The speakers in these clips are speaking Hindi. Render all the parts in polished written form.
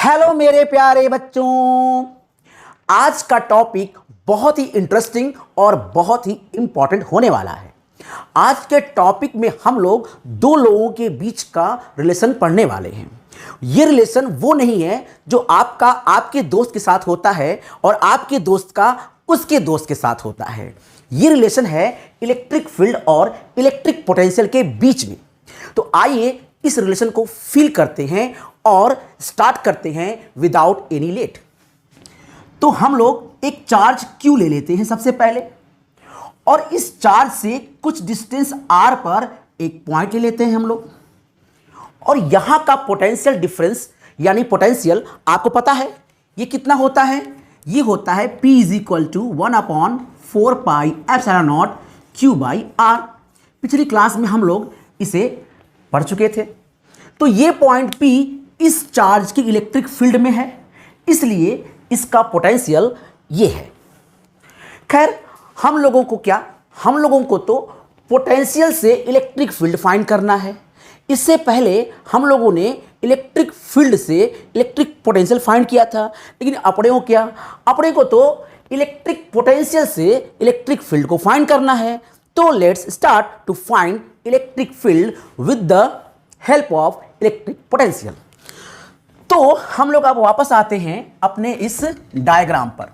हेलो मेरे प्यारे बच्चों, आज का टॉपिक बहुत ही इंटरेस्टिंग और बहुत ही इंपॉर्टेंट होने वाला है। आज के टॉपिक में हम लोग दो लोगों के बीच का रिलेशन पढ़ने वाले हैं। ये रिलेशन वो नहीं है जो आपका आपके दोस्त के साथ होता है और आपके दोस्त का उसके दोस्त के साथ होता है। ये रिलेशन है इलेक्ट्रिक फील्ड और इलेक्ट्रिक पोटेंशियल के बीच में। तो आइए इस रिलेशन को फील करते हैं और स्टार्ट करते हैं विदाउट एनी लेट। तो हम लोग एक चार्ज Q ले लेते हैं सबसे पहले, और इस चार्ज से कुछ डिस्टेंस r पर एक पॉइंट ले लेते हैं हम लोग, और यहां का पोटेंशियल डिफरेंस यानी पोटेंशियल आपको पता है ये कितना होता है। ये होता है P = 1/4πε0 Q/r। पिछली क्लास में हम लोग इसे पढ़ चुके थे। तो ये पॉइंट P इस चार्ज की इलेक्ट्रिक फील्ड में है, इसलिए इसका पोटेंशियल ये है। खैर हम लोगों को तो पोटेंशियल से इलेक्ट्रिक फील्ड फाइंड करना है। इससे पहले हम लोगों ने इलेक्ट्रिक फील्ड से इलेक्ट्रिक पोटेंशियल फाइंड किया था, लेकिन अपने को तो इलेक्ट्रिक पोटेंशियल से इलेक्ट्रिक फील्ड को फाइंड करना है। तो let's start to find electric field with the help of electric potential. तो हम लोग अब वापस आते हैं अपने इस डायग्राम पर।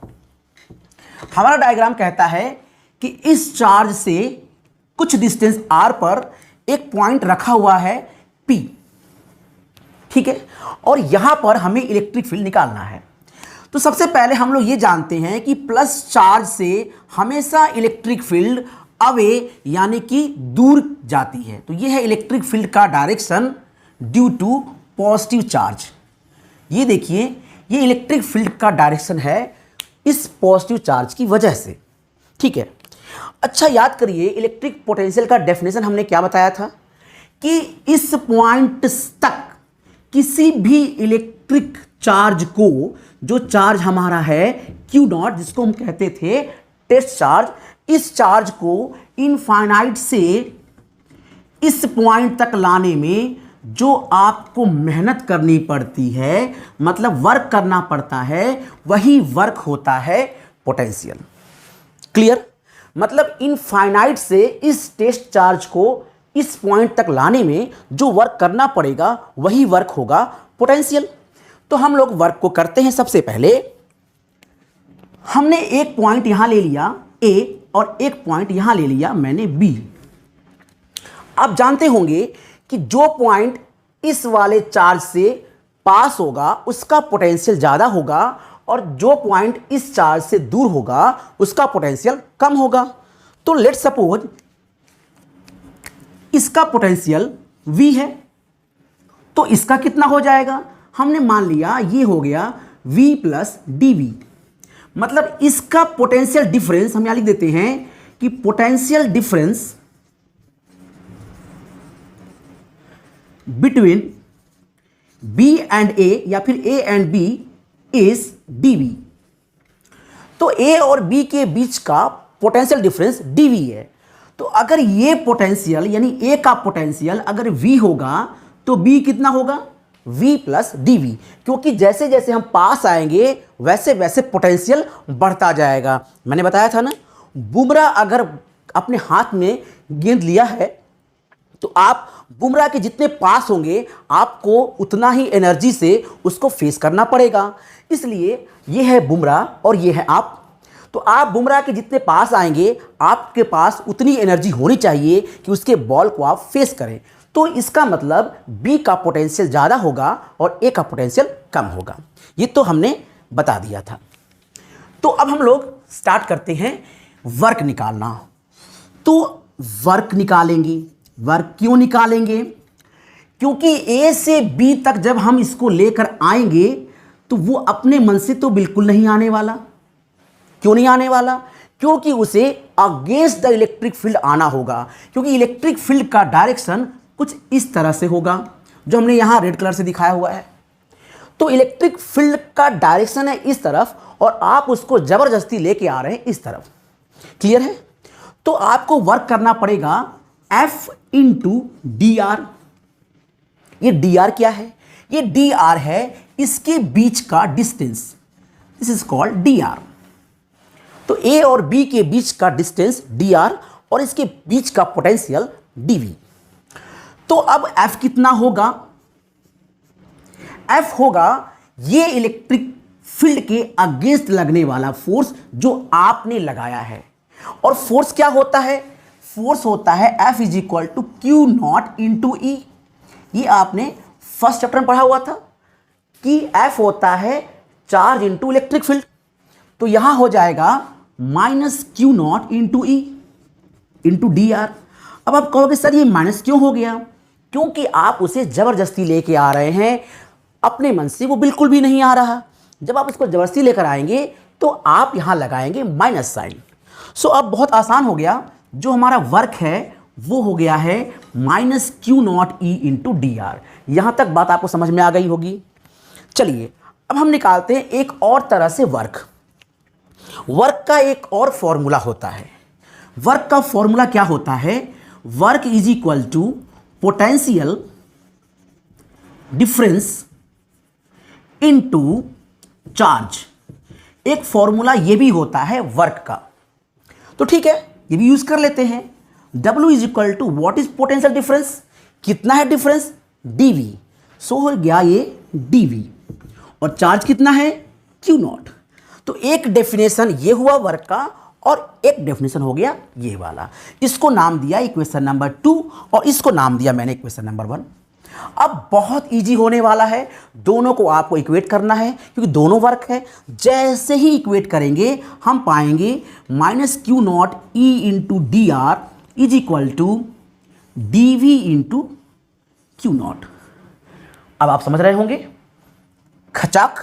हमारा डायग्राम कहता है कि इस चार्ज से कुछ डिस्टेंस r पर एक पॉइंट रखा हुआ है P, ठीक है, और यहां पर हमें इलेक्ट्रिक फील्ड निकालना है। तो सबसे पहले हम लोग ये जानते हैं कि प्लस चार्ज से हमेशा इलेक्ट्रिक फील्ड अवे यानी कि दूर जाती है। तो ये है इलेक्ट्रिक फील्ड का direction due to positive charge. ये देखिए, ये इलेक्ट्रिक फील्ड का डायरेक्शन है इस पॉजिटिव चार्ज की वजह से, ठीक है। अच्छा याद करिए, इलेक्ट्रिक पोटेंशियल का डेफिनेशन हमने क्या बताया था कि इस पॉइंट तक किसी भी इलेक्ट्रिक चार्ज को, जो चार्ज हमारा है Q0 जिसको हम कहते थे टेस्ट चार्ज, इस चार्ज को इनफाइनाइट से इस पॉइंट तक लाने में जो आपको मेहनत करनी पड़ती है, मतलब वर्क करना पड़ता है, वही वर्क होता है पोटेंशियल। क्लियर? मतलब इनफाइनाइट से इस टेस्ट चार्ज को इस पॉइंट तक लाने में जो वर्क करना पड़ेगा वही वर्क होगा पोटेंशियल। तो हम लोग वर्क को करते हैं। सबसे पहले हमने एक पॉइंट यहां ले लिया A और एक पॉइंट यहां ले लिया मैंने B। आप जानते होंगे कि जो पॉइंट इस वाले चार्ज से पास होगा उसका पोटेंशियल ज़्यादा होगा, और जो पॉइंट इस चार्ज से दूर होगा उसका पोटेंशियल कम होगा। तो लेट्स सपोज इसका पोटेंशियल V है, तो इसका कितना हो जाएगा, हमने मान लिया ये हो गया V + dV। मतलब इसका पोटेंशियल डिफरेंस हम यहां लिख देते हैं कि potential difference between B and A या फिर A and B is dV। तो A और B के बीच का पोटेंशियल डिफरेंस dV है। तो अगर ये पोटेंशियल यानी A का पोटेंशियल अगर V होगा तो B कितना होगा, V + dV, क्योंकि जैसे जैसे हम पास आएंगे वैसे वैसे पोटेंशियल बढ़ता जाएगा। मैंने बताया था ना, बुमराह अगर अपने हाथ में गेंद लिया है तो आप बुमराह के जितने पास होंगे आपको उतना ही एनर्जी से उसको फेस करना पड़ेगा। इसलिए ये है बुमराह और ये है आप। तो आप बुमराह के जितने पास आएंगे आपके पास उतनी एनर्जी होनी चाहिए कि उसके बॉल को आप फेस करें। तो इसका मतलब B का पोटेंशियल ज़्यादा होगा और A का पोटेंशियल कम होगा। ये तो हमने बता दिया था। तो अब हम लोग स्टार्ट करते हैं वर्क निकालना। तो वर्क निकालेंगे। वर्क क्यों निकालेंगे? क्योंकि A से B तक जब हम इसको लेकर आएंगे तो वो अपने मन से तो बिल्कुल नहीं आने वाला। क्यों नहीं आने वाला? क्योंकि उसे अगेंस्ट द इलेक्ट्रिक फील्ड आना होगा, क्योंकि इलेक्ट्रिक फील्ड का डायरेक्शन कुछ इस तरह से होगा जो हमने यहां रेड कलर से दिखाया हुआ है। तो इलेक्ट्रिक फील्ड का डायरेक्शन है इस तरफ और आप उसको जबरदस्ती लेके आ रहे हैं इस तरफ। क्लियर है? तो आपको वर्क करना पड़ेगा F × dr। ये dr क्या है? ये डी आर है, इसके बीच का distance, this is called D R. तो ए और बी के बीच का डिस्टेंस डी आर और इसके बीच का पोटेंशियल डीवी। तो अब एफ कितना होगा? एफ होगा ये इलेक्ट्रिक फील्ड के अगेंस्ट लगने वाला फोर्स जो आपने लगाया है। और फोर्स क्या होता है? फोर्स होता है F is equal to q naught into E. ये आपने फर्स्ट चैप्टर में पढ़ा हुआ था कि एफ होता है चार्ज इंटू इलेक्ट्रिक फील्ड। तो यहां हो जाएगा minus q naught into E into d are. अब आप कहोगे सर ये माइनस क्यों हो गया? क्योंकि आप उसे जबरदस्ती लेके आ रहे हैं, अपने मन से वो बिल्कुल भी नहीं आ रहा। जब आप इसको जबरदस्ती लेकर आएंगे तो आप यहां लगाएंगे माइनस साइन। सो अब बहुत आसान हो गया, जो हमारा वर्क है वो हो गया है minus q naught E into d are. यहां तक बात आपको समझ में आ गई होगी। चलिए अब हम निकालते हैं एक और तरह से वर्क। वर्क का एक और फॉर्मूला होता है। वर्क का फॉर्मूला क्या होता है? Work is equal to potential difference into charge. एक फॉर्मूला ये भी होता है वर्क का, तो ठीक है ये भी यूज कर लेते हैं। W is equal to what is potential difference? कितना है डिफरेंस? dV। सो हो गया ये dV। और चार्ज कितना है? Q not. तो एक डेफिनेशन ये हुआ वर्क का और एक डेफिनेशन हो गया ये वाला। इसको नाम दिया इक्वेशन नंबर 2 और इसको नाम दिया मैंने इक्वेशन नंबर 1। अब बहुत इजी होने वाला है, दोनों को आपको इक्वेट करना है क्योंकि दोनों वर्क है। जैसे ही इक्वेट करेंगे हम पाएंगे minus q naught E into d r is equal to d V into q naught. अब आप समझ रहे होंगे, खचाक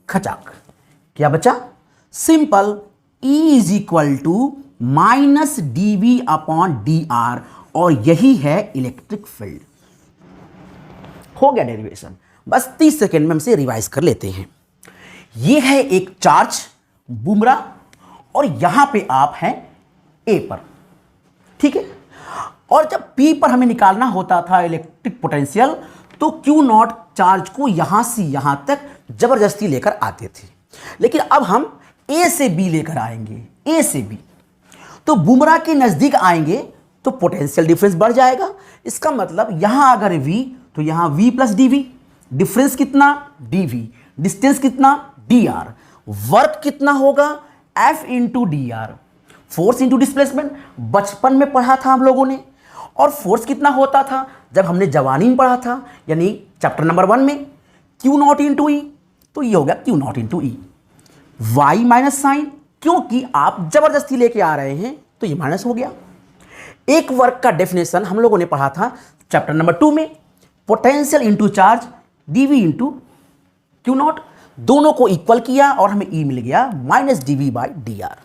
खचाक। क्या बचा? Simple, E is equal to minus d V upon d r, और यही है इलेक्ट्रिक फील्ड। हो गया डेरिवेशन। बस 30 सेकेंड में हम इसे रिवाइज कर लेते हैं। ये है एक चार्ज बुमरा और यहां पे आप हैं ए पर, ठीक है। और जब पी पर हमें निकालना होता था इलेक्ट्रिक पोटेंशियल, तो क्यू नॉट चार्ज को यहां से यहां तक जबरदस्ती लेकर आते थे। लेकिन अब हम ए से बी लेकर आएंगे, ए से बी। तो बुमरा के नजदीक आएंगे तो पोटेंशियल डिफरेंस बढ़ जाएगा। इसका मतलब यहां अगर V तो यहां V प्लस dV। डिफरेंस कितना? dV। डिस्टेंस कितना? dr। वर्क कितना होगा? F into d are. Force into displacement बचपन में पढ़ा था हम लोगों ने। और फोर्स कितना होता था जब हमने जवानी में पढ़ा था, यानी चैप्टर नंबर 1 में, Q नॉट इंटू ई। तो ये हो गया Q naught into E. Why minus sign, क्योंकि आप जबरदस्ती लेके आ रहे हैं तो ये माइनस हो गया। एक वर्क का डेफिनेशन हम लोगों ने पढ़ा था चैप्टर नंबर 2 में, potential into charge dV into q not. दोनों को इक्वल किया और हमें E मिल गया minus dV by D R.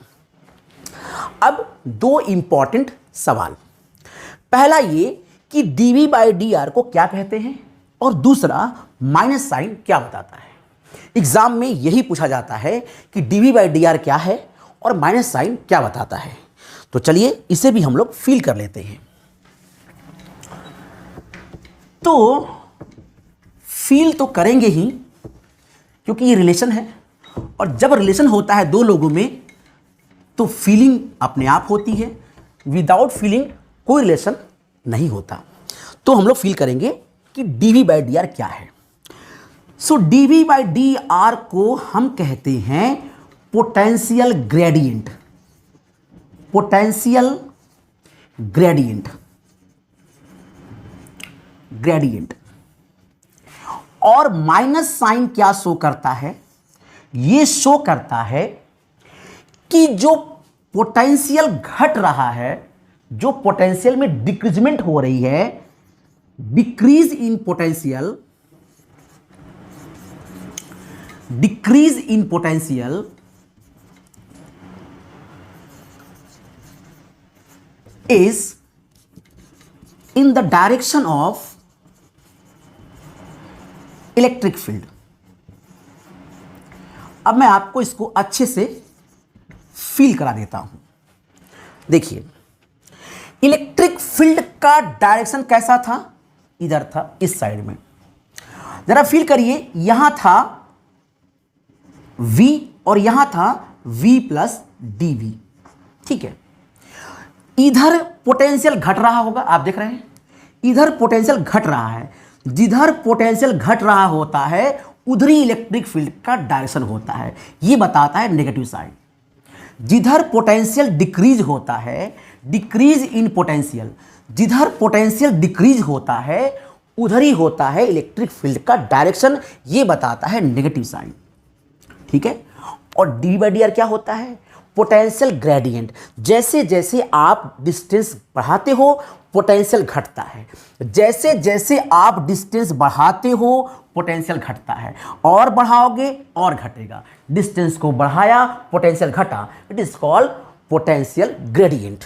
अब दो इंपॉर्टेंट सवाल, पहला ये कि dV बाई डी आर को क्या कहते हैं, और दूसरा माइनस साइन क्या बताता है। एग्जाम में यही पूछा जाता है कि dV बाई डी आर क्या है और माइनस साइन क्या बताता है। तो चलिए इसे भी हम लोग फील कर लेते हैं। तो फील तो करेंगे ही क्योंकि ये रिलेशन है, और जब रिलेशन होता है दो लोगों में तो फीलिंग अपने आप होती है। विदाउट फीलिंग कोई रिलेशन नहीं होता। तो हम लोग फील करेंगे कि dV बाई डी आर क्या है। सो dV बाई डी आर को हम कहते हैं potential gradient. Potential gradient, gradient. और माइनस साइन क्या शो करता है? ये शो करता है कि जो पोटेंशियल घट रहा है, जो पोटेंशियल में डिक्रीजमेंट हो रही है, decrease in potential, decrease in potential is in the direction of electric field. अब मैं आपको इसको अच्छे से फील करा देता हूं। देखिए, इलेक्ट्रिक फील्ड का डायरेक्शन कैसा था? इधर था, इस साइड में। जरा फील करिए, यहां था V और यहां था V प्लस dV, ठीक है। इधर पोटेंशियल घट रहा होगा, आप देख रहे हैं इधर पोटेंशियल घट रहा है, जिधर पोटेंशियल घट रहा होता है उधरी इलेक्ट्रिक फील्ड का डायरेक्शन होता है, ये बताता है नेगेटिव साइड। जिधर पोटेंशियल डिक्रीज होता है, डिक्रीज इन पोटेंशियल, जिधर पोटेंशियल डिक्रीज होता है उधर ही होता है इलेक्ट्रिक फील्ड का डायरेक्शन, ये बताता है नेगेटिव साइड, ठीक है। और डी/डी/आर क्या होता है? Potential gradient. जैसे जैसे आप डिस्टेंस बढ़ाते हो पोटेंशियल घटता है, जैसे जैसे आप डिस्टेंस बढ़ाते हो पोटेंशियल घटता है, और बढ़ाओगे और घटेगा। डिस्टेंस को बढ़ाया पोटेंशियल घटा, it is called potential gradient.